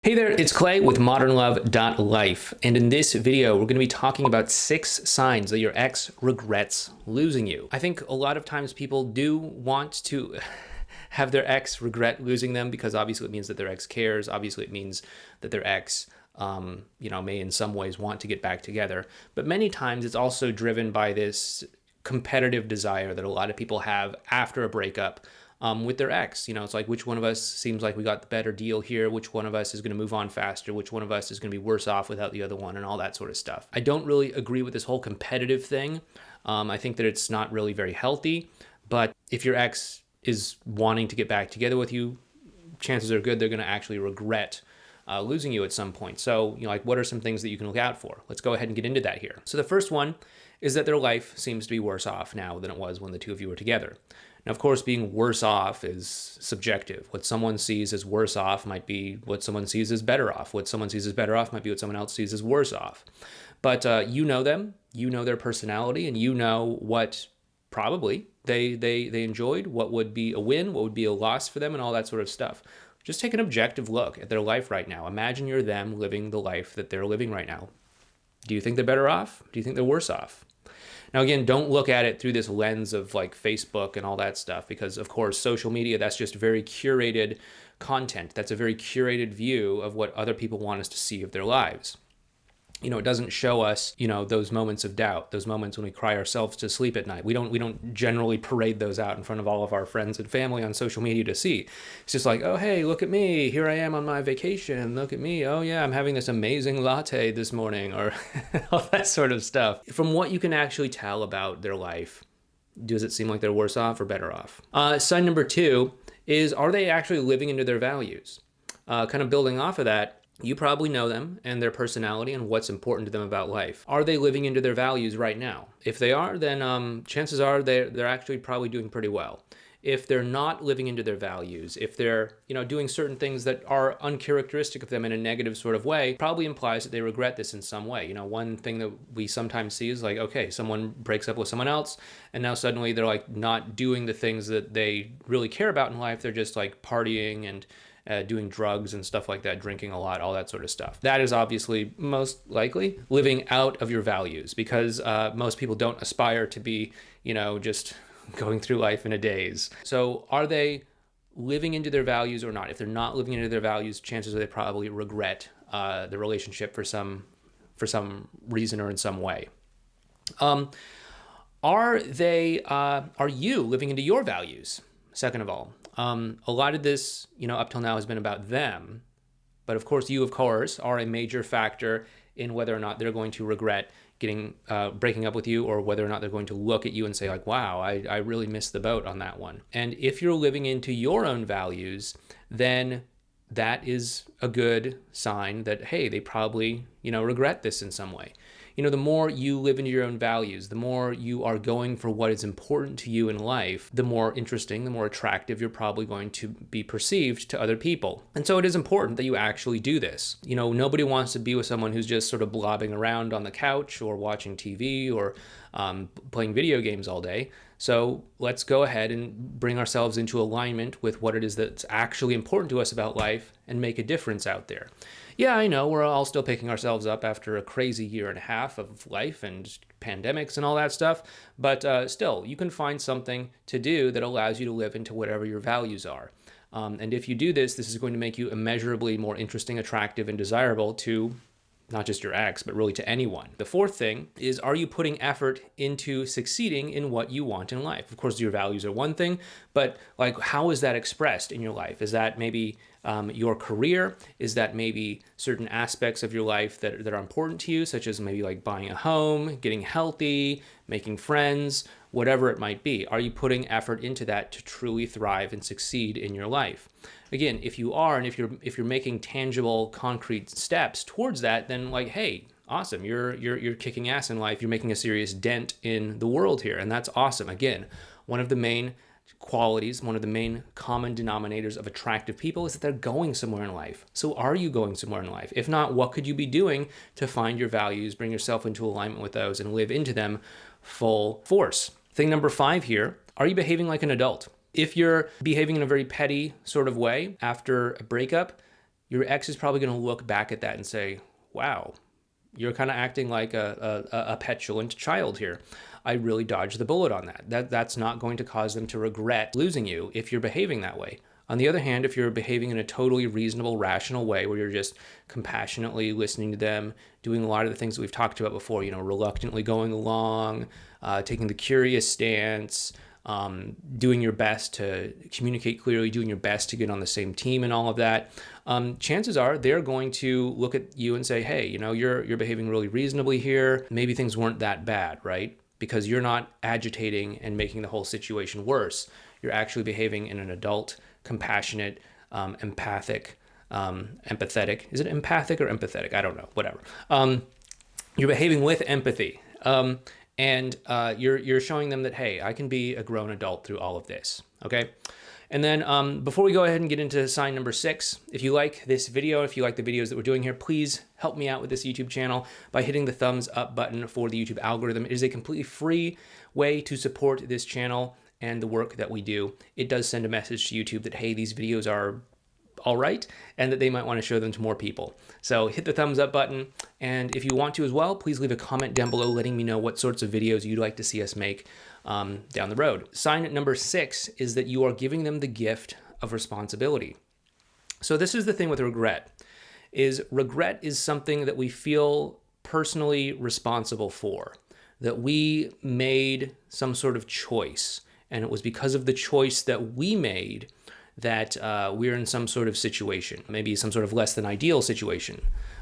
Hey there, it's Clay with modernlove.life, and in this video, we're going to be talking about 6 signs that your ex regrets losing you. I think a lot of times people do want to have their ex regret losing them because obviously it means that their ex cares. Obviously it means that their ex, may in some ways want to get back together. But many times it's also driven by this competitive desire that a lot of people have after a breakup. With their ex, it's like which one of us seems like we got the better deal here, which one of us is going to move on faster, which one of us is going to be worse off without the other one, and all that sort of stuff. I don't really agree with this whole competitive thing. I think that it's not really very healthy, but if your ex is wanting to get back together with you, chances are good they're going to actually regret losing you at some point. So, what are some things that you can look out for? Let's go ahead and get into that here. So the first one is that their life seems to be worse off now than it was when the two of you were together. Now, of course, being worse off is subjective. What someone sees as worse off might be what someone sees as better off. What someone sees as better off might be what someone else sees as worse off. But you know them, you know their personality, and you know what probably they enjoyed, what would be a win, what would be a loss for them, and all that sort of stuff. Just take an objective look at their life right now. Imagine you're them living the life that they're living right now. Do you think they're better off? Do you think they're worse off? Now, again, don't look at it through this lens of like Facebook and all that stuff, because of course, social media, that's just very curated content. That's a very curated view of what other people want us to see of their lives. It doesn't show us, those moments of doubt, those moments when we cry ourselves to sleep at night. We don't generally parade those out in front of all of our friends and family on social media to see. It's just like, oh, hey, look at me. Here I am on my vacation. Look at me. Oh, yeah, I'm having this amazing latte this morning, or all that sort of stuff. From what you can actually tell about their life, does it seem like they're worse off or better off? Sign number 2 is, are they actually living into their values? Kind of building off of that, you probably know them and their personality and what's important to them about life. Are they living into their values right now? If they are, then chances are they're actually probably doing pretty well. If they're not living into their values, if they're doing certain things that are uncharacteristic of them in a negative sort of way, probably implies that they regret this in some way. One thing that we sometimes see is like, okay, someone breaks up with someone else, and now suddenly they're like not doing the things that they really care about in life. They're just like partying and doing drugs and stuff like that, drinking a lot, all that sort of stuff. That is obviously most likely living out of your values, because most people don't aspire to be, just going through life in a daze. So are they living into their values or not? If they're not living into their values, chances are they probably regret the relationship for some reason or in some way. Are you living into your values? Second of all, a lot of this, up till now has been about them, but of course you, are a major factor in whether or not they're going to regret breaking up with you, or whether or not they're going to look at you and say like, wow, I really missed the boat on that one. And if you're living into your own values, then that is a good sign that, hey, they probably, regret this in some way. The more you live into your own values, the more you are going for what is important to you in life, the more interesting, the more attractive you're probably going to be perceived to other people. And so it is important that you actually do this. Nobody wants to be with someone who's just sort of blobbing around on the couch or watching TV or playing video games all day. So let's go ahead and bring ourselves into alignment with what it is that's actually important to us about life and make a difference out there. Yeah, I know we're all still picking ourselves up after a crazy year and a half of life and pandemics and all that stuff, but still, you can find something to do that allows you to live into whatever your values are. And if you do this, this is going to make you immeasurably more interesting, attractive, and desirable to not just your ex, but really to anyone. The fourth thing is, are you putting effort into succeeding in what you want in life? Of course, your values are one thing, but like, how is that expressed in your life? Is that maybe your career? Is that maybe certain aspects of your life that are important to you, such as maybe like buying a home, getting healthy, making friends, whatever it might be? Are you putting effort into that to truly thrive and succeed in your life? Again, if you are, and if you're making tangible, concrete steps towards that, then like, hey, awesome, you're kicking ass in life. You're making a serious dent in the world here, and that's awesome. Again, one of the main qualities, one of the main common denominators of attractive people is that they're going somewhere in life. So are you going somewhere in life? If not, what could you be doing to find your values, bring yourself into alignment with those, and live into them full force? Thing number 5 here, are you behaving like an adult? If you're behaving in a very petty sort of way after a breakup, your ex is probably going to look back at that and say, wow, you're kind of acting like a petulant child here. I really dodged the bullet on that. That's not going to cause them to regret losing you if you're behaving that way. On the other hand, if you're behaving in a totally reasonable, rational way where you're just compassionately listening to them, doing a lot of the things that we've talked about before, reluctantly going along, taking the curious stance, doing your best to communicate clearly, doing your best to get on the same team and all of that, chances are they're going to look at you and say, hey, you're behaving really reasonably here. Maybe things weren't that bad, right? Because you're not agitating and making the whole situation worse. You're actually behaving in an adult, compassionate, empathic, empathetic. Is it empathic or empathetic? I don't know, whatever. You're behaving with empathy. And you're showing them that, hey, I can be a grown adult through all of this, okay? And then before we go ahead and get into sign number 6, if you like this video, if you like the videos that we're doing here, please help me out with this YouTube channel by hitting the thumbs up button for the YouTube algorithm. It is a completely free way to support this channel and the work that we do. It does send a message to YouTube that, hey, these videos are all right, and that they might want to show them to more people. So hit the thumbs up button, and if you want to as well, please leave a comment down below letting me know what sorts of videos you'd like to see us make down the road. Sign number 6 is that you are giving them the gift of responsibility. So this is the thing with regret is something that we feel personally responsible for, that we made some sort of choice, and it was because of the choice that we made that we're in some sort of situation, maybe some sort of less than ideal situation.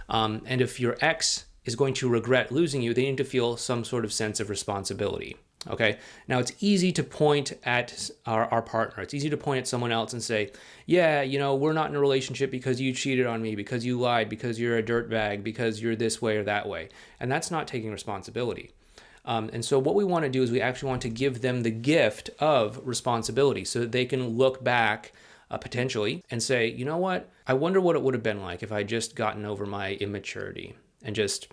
And if your ex is going to regret losing you, they need to feel some sort of sense of responsibility. Okay. Now it's easy to point at our partner. It's easy to point at someone else and say, yeah, we're not in a relationship because you cheated on me, because you lied, because you're a dirtbag, because you're this way or that way. And that's not taking responsibility. And so what we want to do is we actually want to give them the gift of responsibility so that they can look back potentially and say, you know what? I wonder what it would have been like if I just gotten over my immaturity and just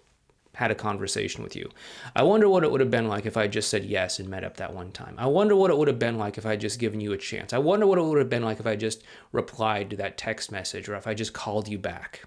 had a conversation with you. I wonder what it would have been like if I just said yes and met up that one time. I wonder what it would have been like if I just given you a chance. I wonder what it would have been like if I just replied to that text message or if I just called you back.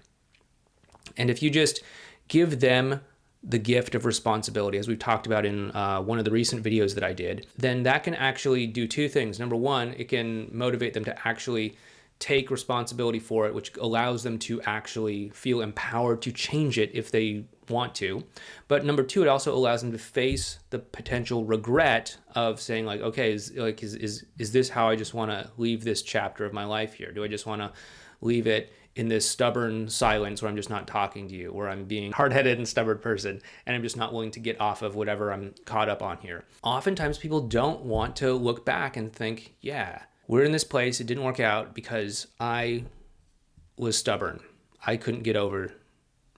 And if you just give them the gift of responsibility, as we've talked about in one of the recent videos that I did, then that can actually do two things. Number one, it can motivate them to actually take responsibility for it, which allows them to actually feel empowered to change it if they want to. But number two, it also allows them to face the potential regret of saying like, okay, is this how I just want to leave this chapter of my life here? Do I just want to leave it in this stubborn silence where I'm just not talking to you, where I'm being hard-headed and stubborn person, and I'm just not willing to get off of whatever I'm caught up on here? Oftentimes people don't want to look back and think, yeah, we're in this place, it didn't work out because I was stubborn. I couldn't get over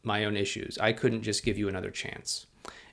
my own issues. I couldn't just give you another chance.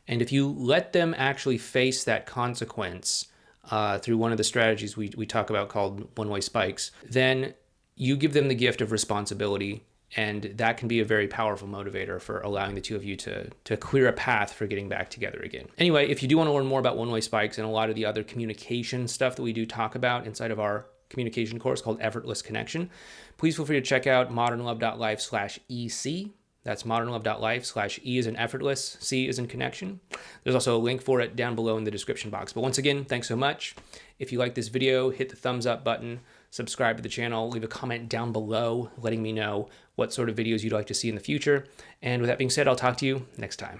And if you let them actually face that consequence through one of the strategies we talk about called one-way spikes, then you give them the gift of responsibility, and that can be a very powerful motivator for allowing the two of you to clear a path for getting back together again. Anyway, if you do want to learn more about one-way spikes and a lot of the other communication stuff that we do talk about inside of our communication course called Effortless Connection, please feel free to check out modernlove.life/EC. That's modernlove.life/E as in effortless, C as in connection. There's also a link for it down below in the description box. But once again, thanks so much. If you like this video, hit the thumbs up button, subscribe to the channel, leave a comment down below letting me know what sort of videos you'd like to see in the future. And with that being said, I'll talk to you next time.